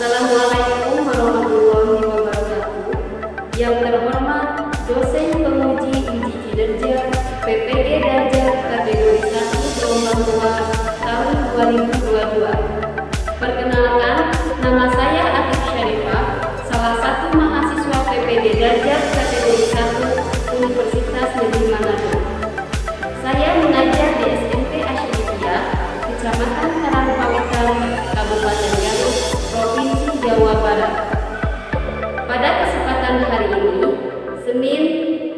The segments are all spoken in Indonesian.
Assalamualaikum warahmatullahi wabarakatuh. Yang terhormat dosen penguji uji kinerja PPD Darjat kategori 1 gelombang 2 tahun 2022. Perkenalkan, nama saya Atik Syarifah, salah satu mahasiswa PPD Darjat kategori 1 Universitas Negeri Manado. Saya mengajar di SMP Asyrifiyah, Kecamatan Karangpawitan, Kabupaten Garut, Provinsi Jawa Barat. Pada kesempatan hari ini, Senin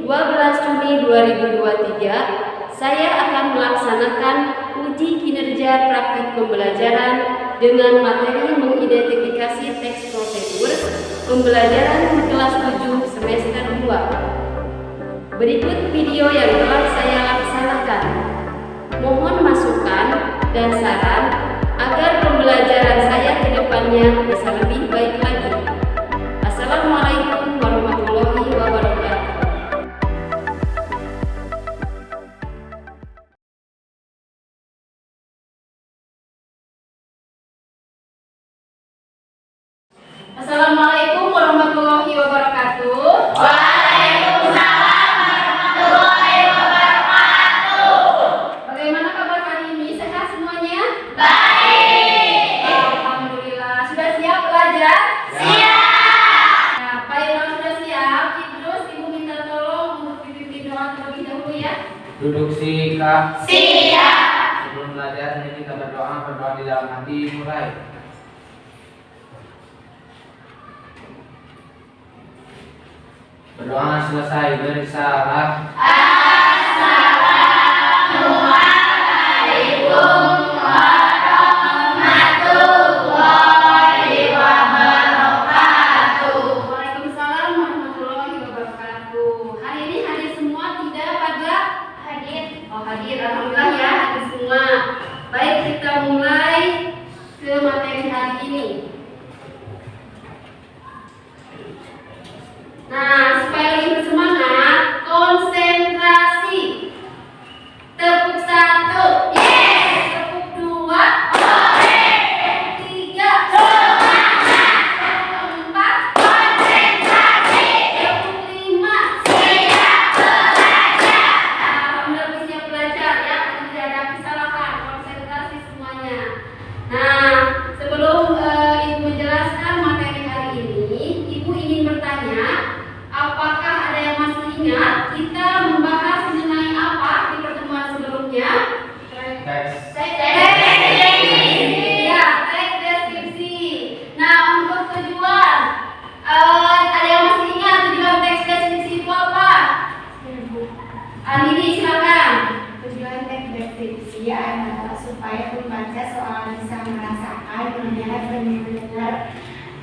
12 Juni 2023, saya akan melaksanakan uji kinerja praktik pembelajaran dengan materi mengidentifikasi teks prosedur pembelajaran kelas 7 semester 2. Berikut video yang telah saya laksanakan. Mohon masukan dan saran agar pembelajaran saya ke depannya bisa lebih baik lagi. Assalamualaikum warahmatullahi wabarakatuh. Assalamualaikum warahmatullahi wabarakatuh. Waalaikumsalam warahmatullahi wabarakatuh. Bagaimana kabar hari ini? Sehat semuanya? Baik. Alhamdulillah. Sudah siap belajar? Siap. Nah, Pak Irwan sudah siap. Terus Ibu minta tolong untuk dipimpin doa terlebih dahulu ya. Duduk sikap. Siap. Sebelum belajar, mari kita berdoa di dalam hati. Mulai. Berdoa selesai, bersalah. Assalamualaikum warahmatullahi wabarakatuh. Waalaikumsalam warahmatullahi wabarakatuh. Hari ini hadir semua tidak pada hadir? Oh hadir, alhamdulillah ya hadir semua. Baik, kita mulai ke materi hari ini. Nah, supaya lebih bersemangat, konsentrasi. Tepuk 1, yes. Tepuk 2, oke. Tepuk 3, semangat. Tepuk 4, Konsentrasi. tepuk 5, Siap belajar. alhamdulillah siap belajar ya, tidak ada kesalahan, konsentrasi semuanya. Nah, sebelum Ibu menjelaskan materi hari ini, Ibu ingin bertanya, apakah ada yang masih ingat kita membahas mengenai apa di pertemuan sebelumnya? Teks. Ya, teks deskripsi. Nah, untuk tujuan, ada yang masih ingat tujuan teks deskripsi itu apa? Anini, silakan. Tujuan teks deskripsi adalah supaya pembaca soal bisa merasakan, melihat dan mendengar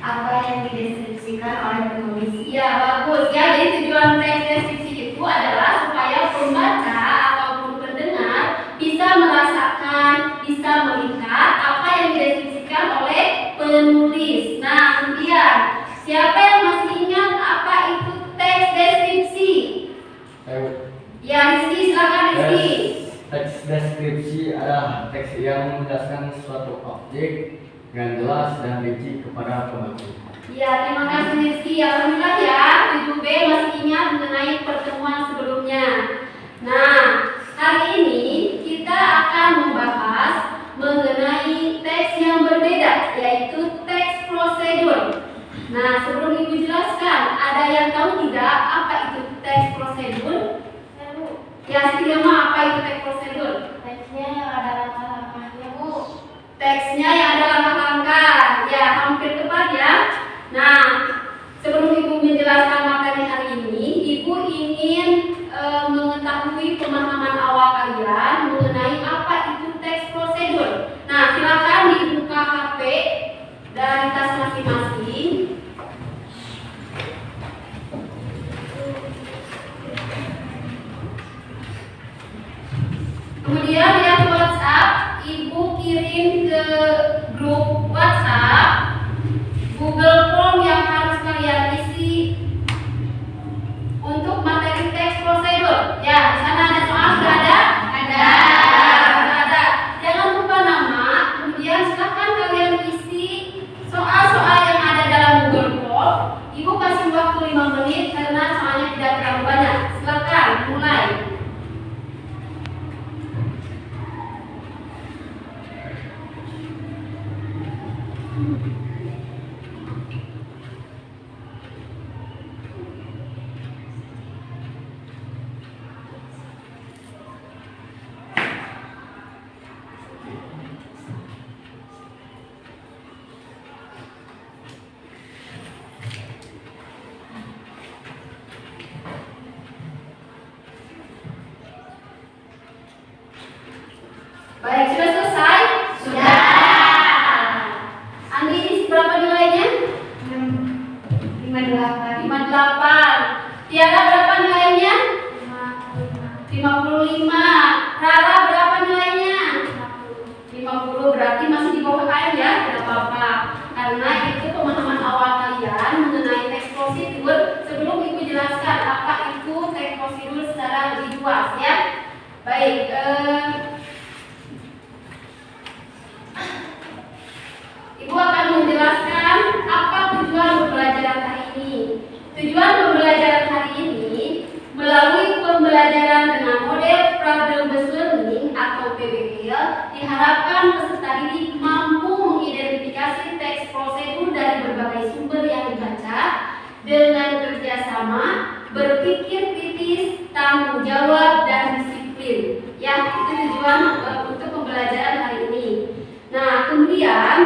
apa yang dideskripsikan oleh penulis. Iya, bagus ya. Jadi tujuan teks deskripsi itu adalah supaya pembaca ataupun pendengar bisa merasakan, bisa melihat apa yang dideskripsikan oleh penulis. Nah, kemudian siapa yang masih ingat apa itu teks deskripsi? Ya, Rizky, silakan Rizky. Teks deskripsi adalah teks yang menjelaskan suatu objek dengan jelas dan rinci kepada pembaca. Ya, terima kasih Rizky. Alhamdulillah ya, 7B masih ingat mengenai pertemuan sebelumnya. Nah, hari ini kita akan membahas mengenai teks yang berbeda, yaitu teks prosedur. Nah, sebelum Ibu jelaskan, ada yang tahu tidak apa itu teks prosedur? Ya, setidaknya apa itu teks prosedur? Teksnya yang ada langkah-langkahnya, Bu. Teksnya yang ada langkah-langkah. Ya, hampir tepat ya. Nah, sebelum Ibu menjelaskan materi hari ini, Ibu ingin mengetahui pemahaman awal kalian mengenai apa itu teks prosedur. Nah, silakan dibuka HP dari tas masing-masing. Kemudian 58. 58. Tiara berapa nilainya? 55. Rara berapa nilainya? 50. Berarti masih di bawah KM ya, tidak apa-apa. Karena itu pemahaman awal kalian mengenai teks prosedur. Sebelum Ibu jelaskan apa itu teks prosedur secara lebih luas ya. Baik, Ibu akan menjelaskan apa tujuan pembelajaran hari ini. Tujuan pembelajaran hari ini melalui pembelajaran dengan model problem based learning atau PBL diharapkan peserta didik mampu mengidentifikasi teks prosedur dari berbagai sumber yang dibaca dengan kerjasama, berpikir kritis, tanggung jawab, dan disiplin. Ya, itu tujuan untuk pembelajaran hari ini. Nah, kemudian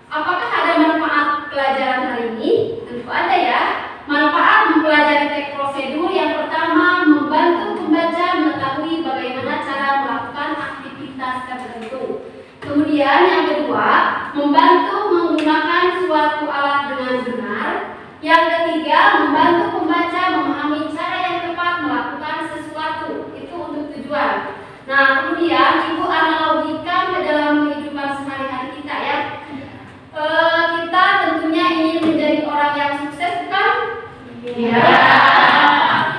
apakah ada manfaat pelajaran hari ini? Tentu ada ya. Manfaat mempelajari teks prosedur yang pertama membantu pembaca mengetahui bagaimana cara melakukan aktivitas tertentu. Kemudian yang kedua, membantu menggunakan suatu alat dengan benar. Yang ketiga, membantu pembaca memahami cara yang tepat melakukan sesuatu. Itu untuk tujuan. Nah, kemudian Ibu analogikan ke dalam kehidupan sehari-hari kita ya. Kita tentunya ingin menjadi orang yang sukses, bukan? Iya.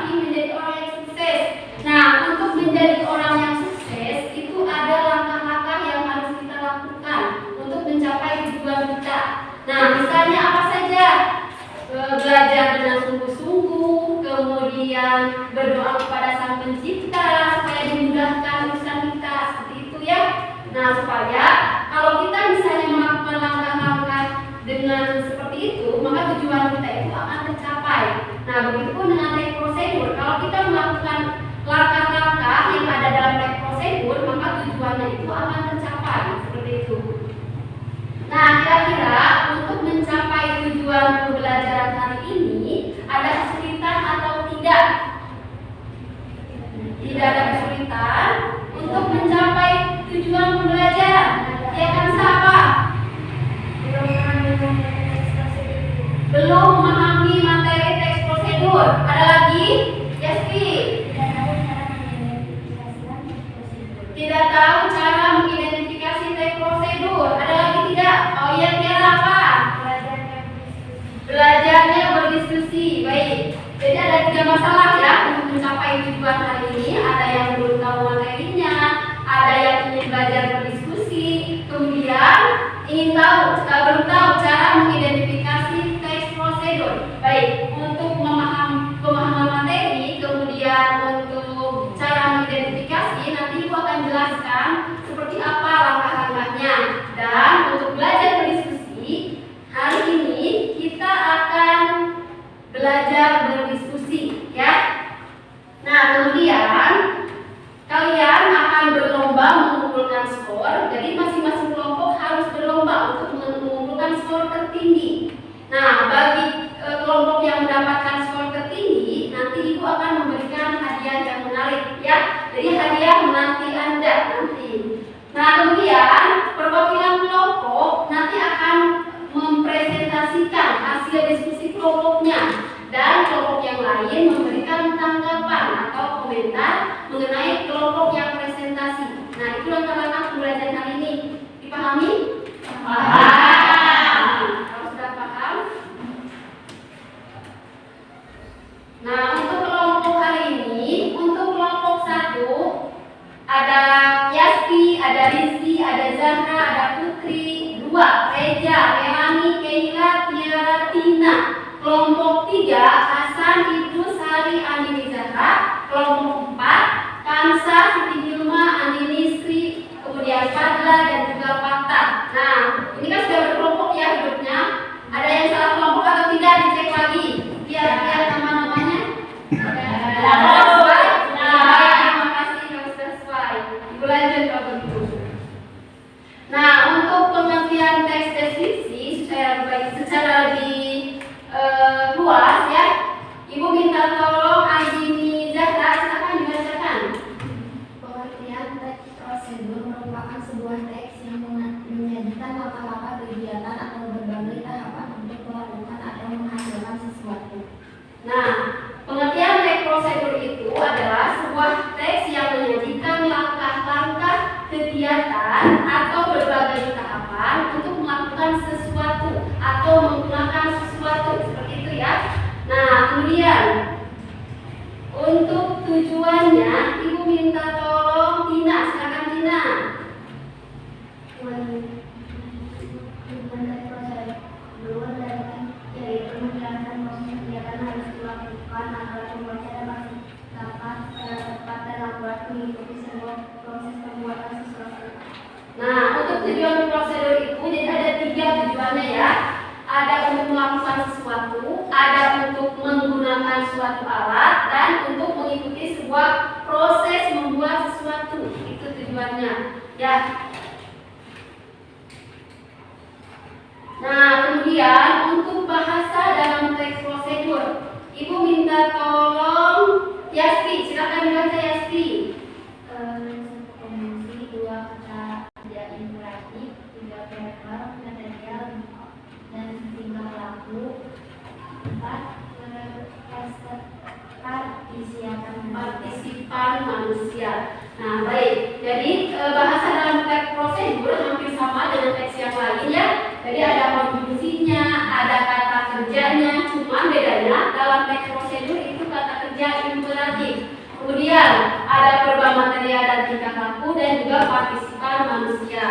Ingin menjadi orang yang sukses. Nah, untuk menjadi orang yang sukses itu ada langkah-langkah yang harus kita lakukan untuk mencapai tujuan kita. Nah, misalnya apa saja? Belajar dengan sungguh-sungguh, kemudian berdoa kepada Sang Pencipta supaya dimudahkan urusan kita, seperti itu ya. Nah, supaya kalau kita misalnya melakukan langkah-langkah dengan seperti itu, maka tujuan kita itu akan tercapai. Nah, begitupun dengan teks prosedur. Kalau kita melakukan langkah-langkah yang ada dalam teks prosedur, maka tujuannya itu akan tercapai, seperti itu. Nah, kira-kira untuk mencapai tujuan pembelajaran hari ini ada kesulitan atau tidak? Tidak ada kesulitan untuk mencapai tujuan pembelajaran. Ya kan, siapa? Belum memahami materi teks prosedur. Ada lagi? Yaspi? Tidak tahu cara mengidentifikasi teks prosedur. Ada lagi tidak? Oh iya, Tiara apa? Belajarnya berdiskusi. Baik. Jadi ada 3 masalah ya untuk mencapai tujuan hari ini. Ada yang belum tahu materinya, ada yang ingin belajar berdiskusi, kemudian ingin tahu, belum tahu cara mengidentifikasi teks prosedur. Baik, untuk pemahaman materi, kemudian untuk cara mengidentifikasi, nanti Ibu akan jelaskan seperti apa langkah-langkahnya. Dan untuk belajar berdiskusi, hari ini kita akan belajar berdiskusi ya. Nah, kemudian kalian akan berlomba mengumpulkan skor. Jadi masing-masing kelompok harus berlomba untuk mengumpulkan skor tertinggi. Nah, bagi kelompok yang mendapatkan skor tertinggi, nanti Ibu akan memberikan hadiah yang menarik ya. Jadi hadiah menanti Anda nanti. Nah, kemudian perwakilan kelompok nanti akan mempresentasikan hasil diskusi kelompoknya, dan kelompok yang lain memberikan tanggapan atau komentar mengenai kelompok yang presentasi. Nah, itu langkah-langkah pembelajaran hari ini. Dipahami? Paham. Kalau sudah paham. Nah, untuk kelompok hari ini, untuk kelompok 1 ada Yasti, ada Rizky, ada Zahra, ada Putri. 2 Reja, Melani, Keila, Tiara, Tina. Kelompok 3 Hasan, Idrus, Hari, Andini, Zahra. Kelompok 4 Kansa, Siti Hilma, Andini, Sri, kemudian Fadla dan juga Fatah. Nah, ini kan sudah berkelompok ya hidupnya. Ada yang salah kelompok atau tidak? Dicek lagi. Lihat nama-namanya. Ada sesuai? Nah, terima kasih kalau sudah sesuai. Ibu lanjut kalau begitu. Nah, untuk pengertian teks deskripsi secara lebih luas ya, Ibu minta tolong Andini Zahra, silakan dibacakan. Pengertian teks prosedur merupakan sebuah teks yang menyajikan langkah-langkah kegiatan atau berbagai tahapan untuk melakukan atau menghasilkan sesuatu. atau menggunakan sesuatu seperti itu ya. Nah, kemudian untuk tujuannya Ibu minta tolong Tina, silakan Tina. Yaitu menjalankan proses kegiatan harus dilakukan agar pembaca dapat tepat dan akurat mengikuti sebuah proses pembuatan sesuatu. Nah, untuk tujuan prosedur itu jadi ada 3 tujuannya ya. Ada untuk melakukan sesuatu, ada untuk menggunakan suatu alat, dan untuk mengikuti sebuah proses membuat sesuatu. Itu tujuannya ya. Nah, kemudian untuk bahasa dalam teks prosedur, Ibu minta tolong Yasti, silakan dibaca Yasti. Komisi 2 kata kerja imperatif, 3 verb, material, dan tingkah laku, 4 partisipan manusia. Nah, baik. Jadi bahasa dalam teks prosedur hampir sama dengan teks yang lain ya. Jadi ada konjungsinya, ada kata kerjanya, cuma bedanya dalam teks prosedur itu kata kerja imperatif. Kemudian ada verba material dan tingkah laku dan juga partisipan manusia.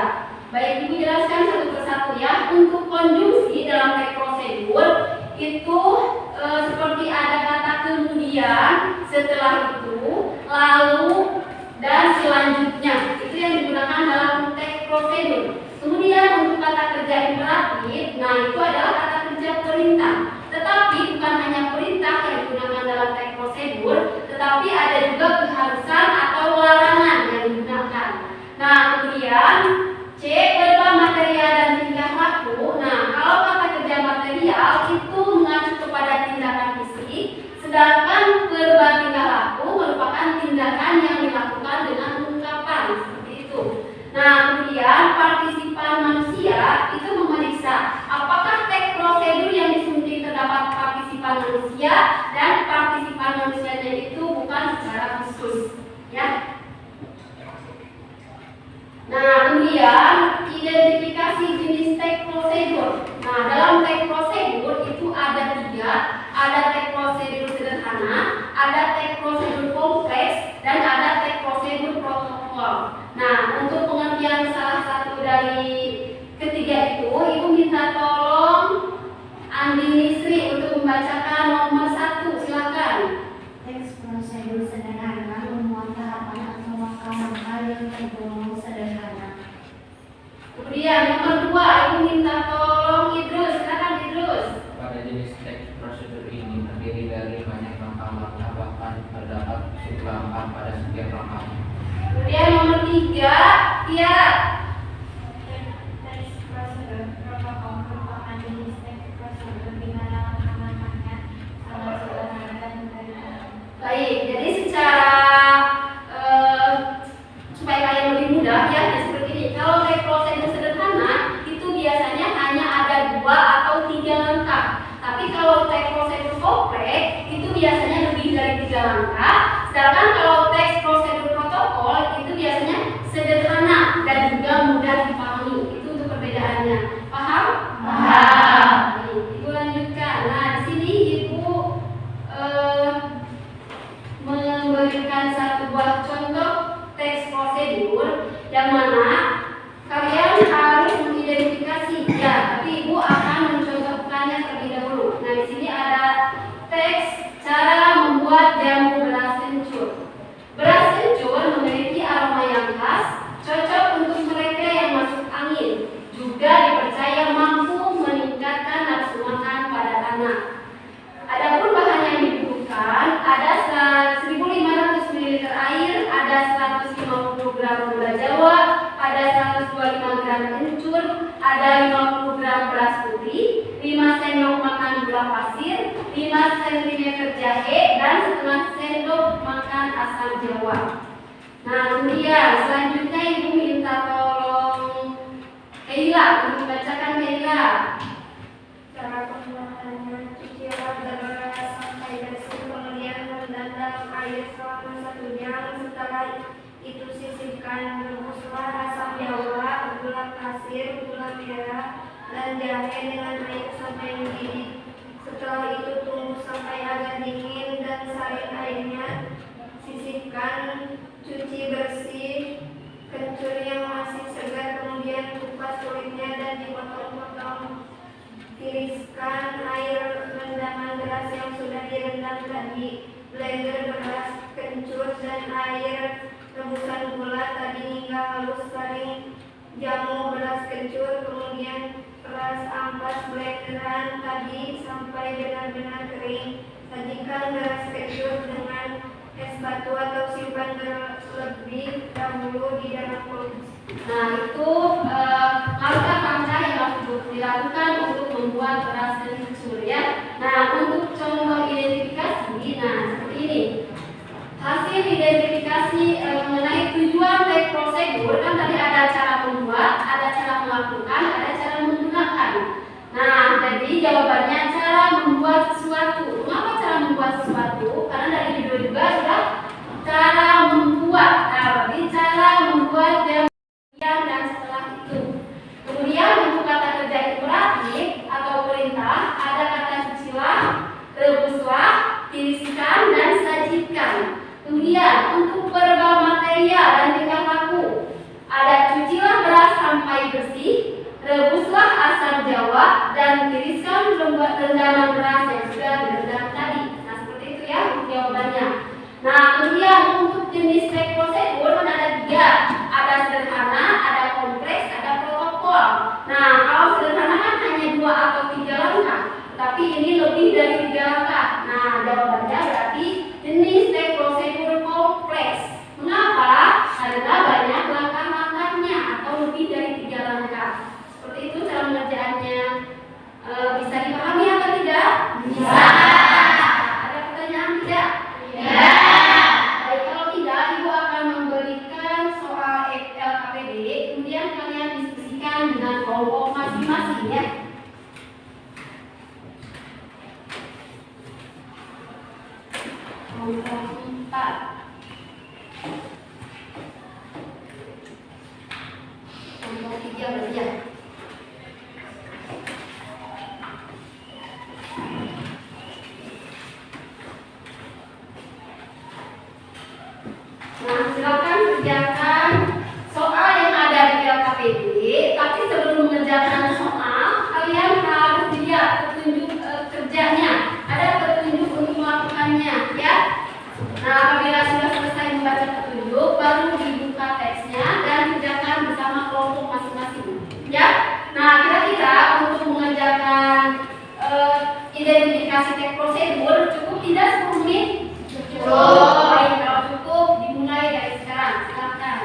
Baik, Ibu jelaskan satu persatu ya. Untuk konjungsi dalam teks prosedur itu seperti ada kata kemudian, setelah itu, lalu, dan selanjutnya. Itu yang digunakan dalam teks prosedur. Kemudian untuk kata kerja imperatif, nah itu adalah kata kerja perintah. Tetapi bukan hanya perintah yang digunakan dalam teks prosedur, tetapi ada juga keharusan atau larangan yang digunakan. Nah, kemudian C, verba material dan tingkah laku. Nah, kalau kata kerja material itu mengacu kepada tindakan fisik, sedangkan verba tingkah laku merupakan tindakan yang dilakukan dengan ungkapan seperti itu. Nah, kemudian partisipan manusia itu memeriksa apakah teks prosedur yang disunting terdapat partisipan manusia dan partisipan manusianya itu bukan secara khusus, ya. Nah, kemudian identifikasi jenis teks prosedur. Nah, dalam teks prosedur itu ada 3, ada teks prosedur sederhana, ada teks prosedur kompleks, dan ada teks prosedur protokol. Nah, untuk pengertian salah satu dari ketiga itu, Ibu minta tolong Andini Sri untuk membacakan nomor 1, silakan. Teks prosedur sederhana memuat tahapan atau langkah-langkah yang tergolong sederhana. Kemudian nomor 2, Ibu minta tolong Idrus, silakan Idrus. Pada jenis teks prosedur ini terdiri dari banyak langkah-langkah, bahkan terdapat sublangkah pada setiap langkahnya. Kemudian nomor 3, Tiara. Teks prosedur protokol merupakan jenis teks prosedur di mana langkah-langkahnya sangat sederhana dan mudah. Baik, jadi secara supaya kalian lebih mudah ya, seperti ini. Kalau teks prosedur sederhana itu biasanya hanya ada 2 atau 3 langkah. Tapi kalau teks prosedur kompleks itu biasanya lebih dari 3 langkah. Sedangkan kalau teks prosedur protokol itu biasanya sederhana dan juga mudah dipahami. Itu untuk perbedaannya. Paham? Paham. Baik, Ibu lanjutkan. Nah, di sini Ibu memberikan satu buah contoh teks prosedur yang mana kalian harus mengidentifikasi ya, tapi Ibu akan mencontohkannya terlebih dahulu. Nah, di sini ada teks cara membuat jamu beras kencur. Beras kencur memiliki aroma yang khas, cocok untuk mereka yang masuk angin. Juga dipercaya mampu meningkatkan nafsu makan pada anak. Adapun bahan yang dibutuhkan ada 1.500 ml air, ada 150 gram gula Jawa, ada 125 gram kencur, ada 50 gram beras putih, 5 sendok makan gula pasir, 5 cm jahe, dan setengah sendok makan asam jawa. Nah, kemudian selanjutnya Ibu minta tolong Keila untuk membacakan Keila. Cara pembuatannya, cuci beras sampai bersih, kemudian rendam dalam air selama 1 jam. Setelah itu sisihkan, rebuslah asam jawa, gula pasir, gula merah, dan jahe dengan air sampai mendidih. Setelah itu tunggu sampai agak dingin dan salin airnya. Sisihkan, cuci bersih kencur yang masih segar, kemudian kupas kulitnya dan dipotong-potong. Tiriskan air rendaman beras yang sudah direndam tadi, blender beras kencur dan air rebusan gula tadi hingga halus, saring jamu beras kencur, kemudian peras ampas blenderan tadi sampai benar-benar kering. Sajikan beras kencur dengan es batu atau simpan terlebih dahulu di dalam kulkas. Nah, itu langkah-langkah yang harus dilakukan untuk membuat beras kencur ya. Nah, untuk contoh identifikasi, nah seperti ini. Hasil identifikasi mengenai tujuan dan prosedur, kan tadi ada cara membuat, ada cara melakukan, ada cara menggunakan. Nah, jadi jawabannya cara membuat sesuatu. Mengapa cara membuat sesuatu? Karena dari judul juga sudah cara membuat. Nah, berarti cara membuat dan setelah itu. Kemudian untuk kata kerja imperatif atau perintah, ada kata cucilah, rebuslah, tiriskan, dan sajikan. Kemudian untuk verbal material dan tingkah laku, ada cucilah beras sampai bersih, rebuslah asam jawa, dan tiriskan rendaman beras yang sudah direndam tadi. Nah, seperti itu ya untuk jawabannya. Nah, kemudian untuk jenis teks prosedur ada 3. Ada sederhana, ada kompleks, ada protokol. Nah, kalau sederhana kan hanya 2 atau 3 langkah, tapi ini lebih dari 3 langkah. Nah, jawabannya berarti jenis teks prosedur kompleks. Mengapa? Karena banyak langkah-langkahnya atau lebih dari 3 langkah. Seperti itu cara pengerjaannya. Bisa dipahami atau tidak? Bisa. Ada pertanyaan tidak? Ya. Baik, kalau tidak, Ibu akan memberikan soal LKPD, kemudian kalian diskusikan dengan kelompok masing-masing ya. Kelompok 4. Kelompok 3 berarti ya. Nah, silakan kerjakan soal yang ada di LKPD. Tapi sebelum mengerjakan soal, kalian harus lihat petunjuk kerjanya. Ada petunjuk untuk melakukannya, ya. Nah, apabila sudah selesai membaca petunjuk, baru dibuka teksnya dan kerjakan bersama kelompok masing-masing, ya. Nah, kira-kira untuk mengerjakan identifikasi teks prosedur cukup tidak 10 menit? Cukup. Baik, kalau cukup dimulai dari sekarang. Silakan.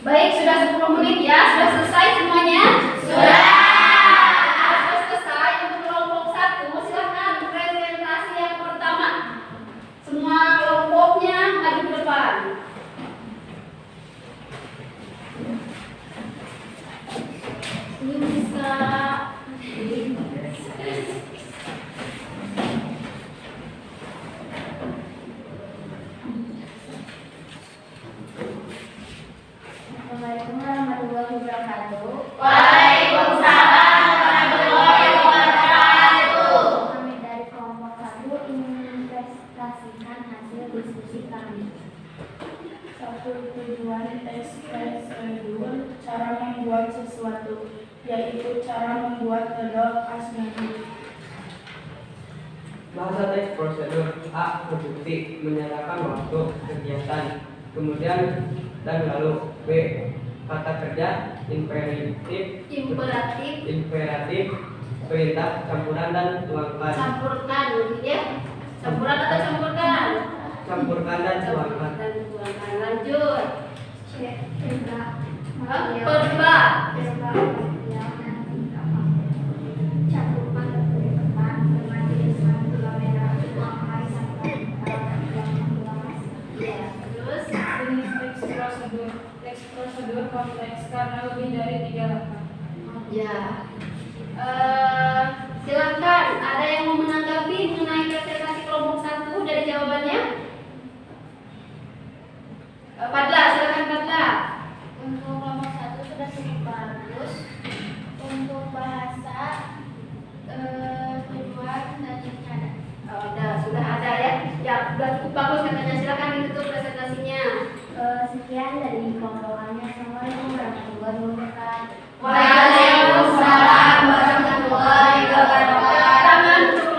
Baik, sudah 10 menit ya. Sudah selesai semuanya? Sudah. Sudah selesai. Untuk kelompok 1, silakan presentasi yang pertama. Semua kelompoknya maju ke depan. Ini bisa. Assalamualaikum warahmatullahi wabarakatuh. Waalaikumsalam warahmatullahi wabarakatuh. Kami dari kelompok 1 ingin mempresentasikan hasil diskusi kami. Satu, tujuan ekspresedul cara membuat sesuatu, yaitu cara membuat telur asmadi. Bahasa teks prosedur. A. Berbukti, menyatakan waktu kegiatan, kemudian dan lalu. B. Kata kerja imperatif, perintah, campuran dan tuangkan. Campurkan ya. Campuran atau campurkan? Campurkan dan tuangkan. Lanjut. Perba. Perba. Cakupan tertulis depan dengan tulisan gula merah memakai sampai Ya, terus Jenis teks prosedur. Teks prosedur kompleks karena lebih dari 3 langkah. ya. Silakan, ada yang mau menanggapi mengenai presentasi kelompok 1 dari jawabannya? Fadla, silakan Fadla. Untuk kelompok 1 sudah cukup bagus. Untuk bahasa tujuan dan rencana. Sudah ada ya. Ya, sudah cukup bagus katanya. Silakan ditutup presentasinya. Sekian dari kelompok kami. Assalamualaikum warahmatullahi wabarakatuh. Waalaikumsalam warahmatullahi wabarakatuh. Tangan untuk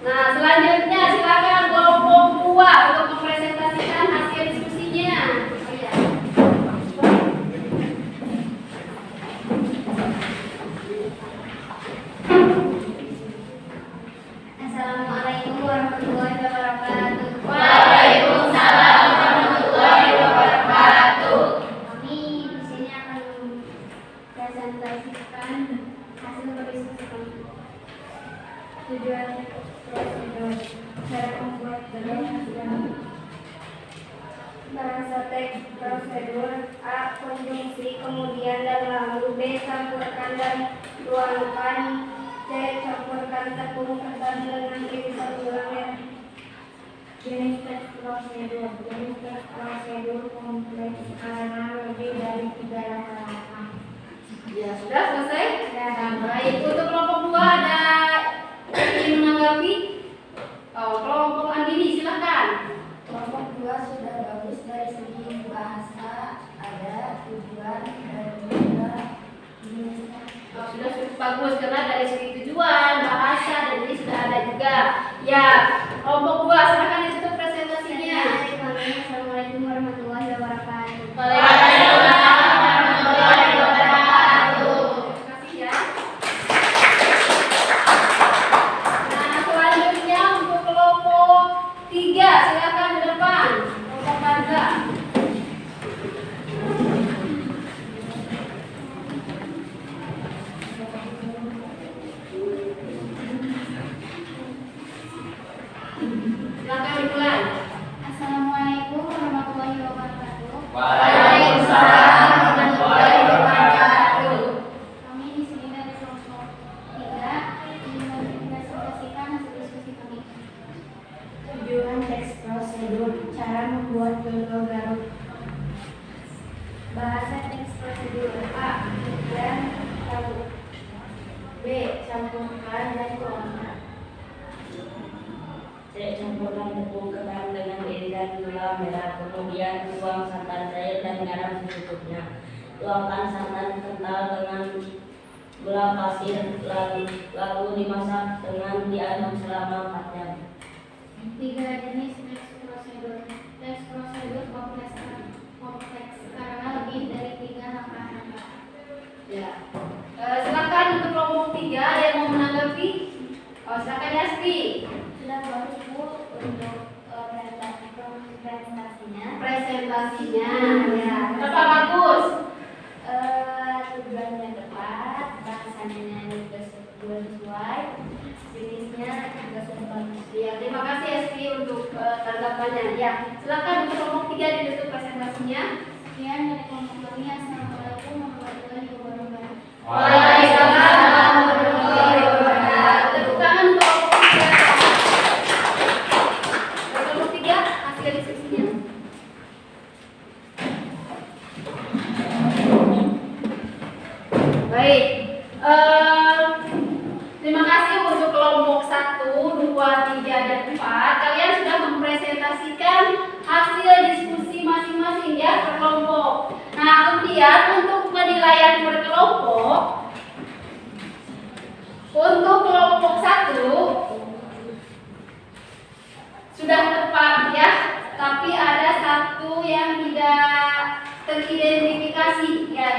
Nah, selanjutnya silakan kelompok 2 untuk mempresentasikan hasil diskusinya. Assalamualaikum warahmatullahi wabarakatuh. Waalaikumsalam warahmatullahi wabarakatuh. Kami di sini akan mempresentasikan hasil diskusi kami. Tujuan prosedur, cara membuat telur asmadi. Bahasa teks prosedur. A. Konjungsi, kemudian dan lalu. B. Campurkan dan tuangkan. C. Campurkan tepung ketan dengan irisan gula merah. Jenis teks prosedur. Jenis teks prosedur kompleks karena lebih dari 3 langkah. Ya, sudah selesai? Baik, untuk kelompok 2 ada yang ingin menanggapi? Kelompok Andini silakan. Kelompok 2 sudah bagus dari segi bahasa, ada tujuan dan juga jenisnya. Sudah cukup bagus karena dari segi tujuan, bahasa dan ini sudah ada juga. Ya, kelompok 2 silakan ditutup presentasinya. Assalamualaikum warahmatullahi wabarakatuh. Waalaikumsalam warahmatullahi wabarakatuh. Terima kasih ya. Nah, selanjutnya untuk kelompok 3 silakan di depan. Kelompok Bangga. Silakan dimulai. Assalamualaikum warahmatullahi wabarakatuh. Waalaikumsalam warahmatullahi wabarakatuh. Kami di sini dari kelompok 3 ingin mempresentasikan hasil diskusi kami. Tujuan teks prosedur, cara membuat logo Garut. Bahasa teks prosedur. A. Tujuan lalu. B. Campurkan dan tuangkan. C. Campurkan tepung ketan dengan irisan gula merah, kemudian tuang santan cair dan garam secukupnya. Tuangkan santan kental dengan gula pasir, lalu dimasak dengan diaduk selama 4 jam. 3 jenis teks prosedur. Teks prosedur kompleks karena lebih dari 3 langkah. Ya. Silakan untuk kelompok 3 ada yang mau menanggapi? Silakan Yasti. Sudah bagus Bu untuk presentasinya. Presentasinya. Ya. Berapa bagus? Tujuannya tepat, bahasanya juga sesuai, jenisnya juga sudah bagus. Ya, terima kasih Yasti untuk tanggapannya. Ya, silakan untuk kelompok 3 ditutup presentasinya. Sekian dari kelompok kami. Assalamualaikum warahmatullahi wabarakatuh. Waalaikumsalam warahmatullahi wabarakatuh. Tepuk tangan untuk kelompok 3. Kelompok 3.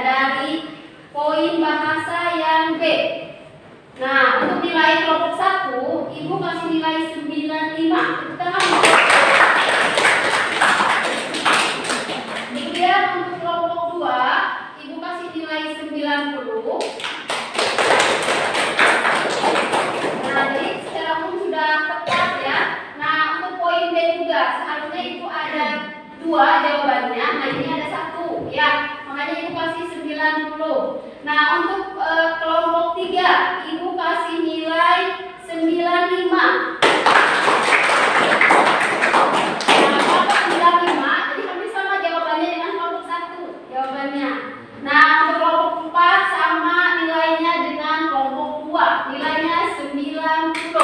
dari poin bahasa yang B. Nah, untuk nilai kelompok 1, Ibu kasih nilai 95. Tepuk tangan. Kemudian untuk kelompok 2, Ibu kasih nilai 90. Nah, jadi secara umum sudah tepat ya. Nah, untuk poin B juga seharusnya itu ada 2 jawabannya. Nah, ini ada 1 ya. Makanya Ibu kasih 90. Nah, untuk kelompok 3, Ibu kasih nilai 95. Nah, kelompok 95, jadi hampir sama jawabannya dengan kelompok 1 jawabannya. Nah, untuk kelompok 4 sama nilainya dengan kelompok 2, nilainya 90.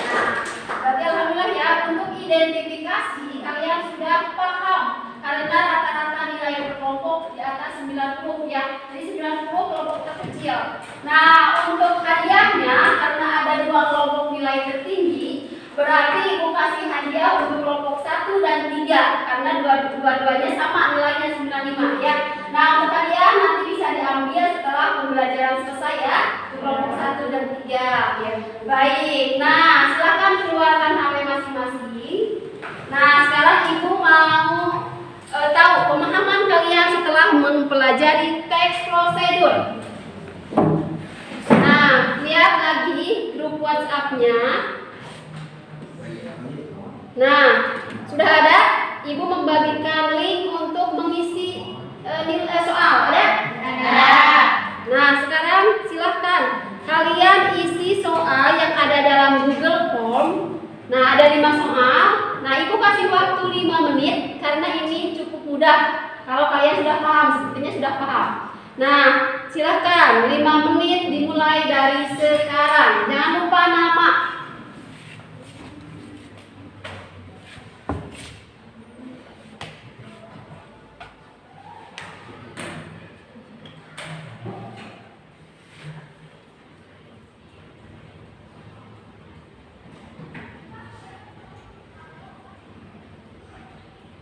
Nah, berarti alhamdulillah ya, untuk identifikasi kalian sudah paham karena rata-rata nilai per kelompok di atas 90 ya. Jadi 90 kelompok terkecil. Nah, untuk hadiahnya karena ada 2 kelompok nilai tertinggi, berarti Ibu kasih hadiah untuk kelompok 1 dan 3 karena dua-duanya sama nilainya 95 ya. Nah, untuk hadiah nanti bisa diambil setelah pembelajaran selesai ya. Untuk kelompok 1 dan 3 ya. Baik. Nah, silakan keluarkan HP masing-masing. Nah, sekarang Ibu mau tahu pemahaman kalian setelah mempelajari teks prosedur. Nah, lihat lagi grup WhatsApp-nya. Nah, sudah ada? Ibu membagikan link untuk mengisi soal, ada? Ada. Nah, sekarang silahkan kalian isi soal yang ada dalam Google Form. Nah, ada 5 soal. Nah, Ibu kasih waktu 5 menit karena ini cukup mudah. Kalau kalian sudah paham, sepertinya sudah paham. Nah, silahkan 5 menit dimulai dari sekarang. Jangan lupa nama.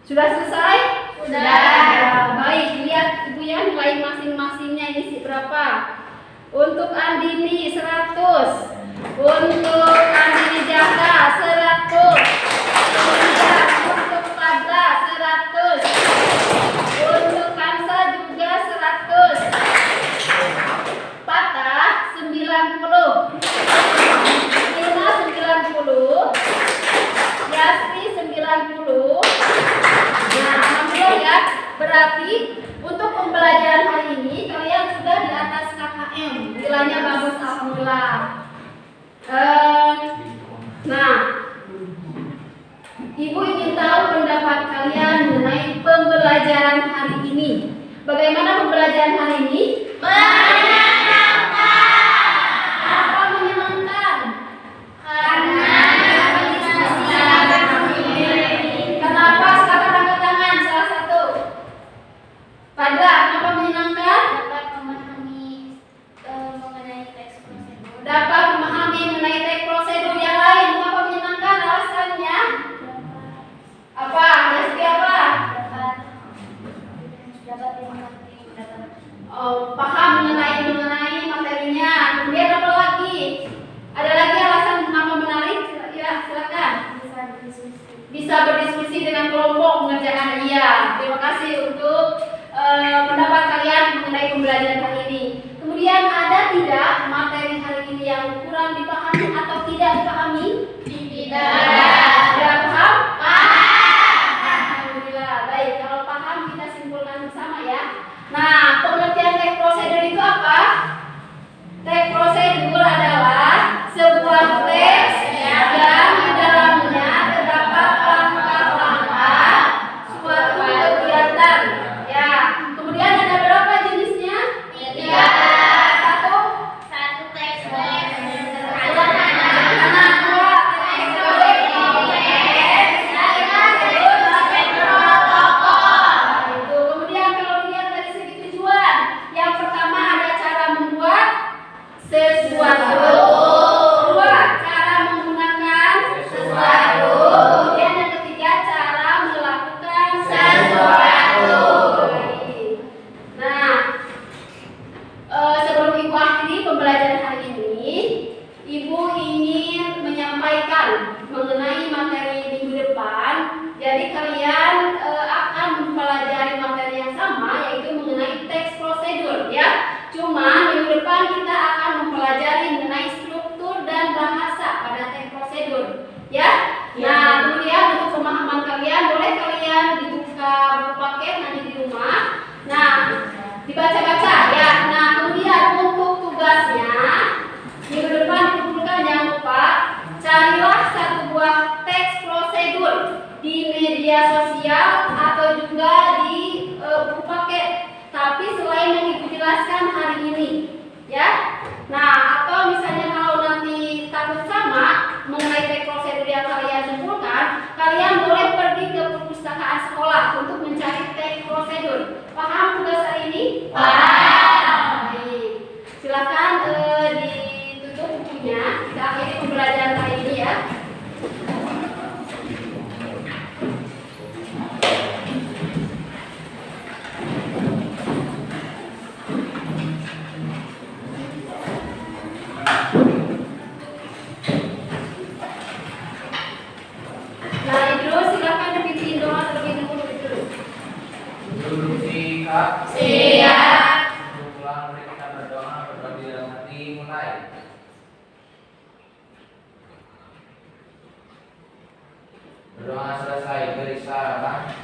Sudah selesai? Sudah. Baik, lihat Ibu ya nilai masing-masingnya ini berapa. Untuk Andini 100. Untuk Andini Jaka 100. Kemudian untuk Fadla 100. Untuk Kansa juga 100. Patah 90. Nina 90. Yasri 90. Nah, alhamdulillah ya. Berarti untuk pembelajaran hari ini kalian sudah di atas KKM. Nilainya bagus alhamdulillah. mengenai materi minggu depan. Jadi kalian akan mempelajari materi yang sama, yaitu mengenai teks prosedur ya. Cuma minggu depan kita akan mempelajari mengenai struktur dan bahasa pada teks prosedur ya. Nah, kemudian untuk pemahaman kalian, boleh kalian dibuka buku paket nanti di rumah. Nah, dibaca-baca ya. Nah, kemudian untuk tugasnya minggu depan dikumpulkan, jangan lupa carilah satu buah teks prosedur di media sosial atau juga di buku paket. Tapi selain yang ibu jelaskan hari ini, ya. Nah, atau misalnya kalau nanti takut sama mengenai teks prosedur yang kalian kumpulkan, kalian boleh pergi ke perpustakaan sekolah untuk mencari teks prosedur. Paham tugas hari ini? Paham. Baik. Silakan ditutup bukunya. Kita akhiri pembelajaran hari ini ya. Nah, Idrus silakan dipimpin doa terlebih dahulu. Duduk sikap. Siap. Pulang mereka berdoa berbagi dalam hati mulai. Berdoa selesai, beri salam.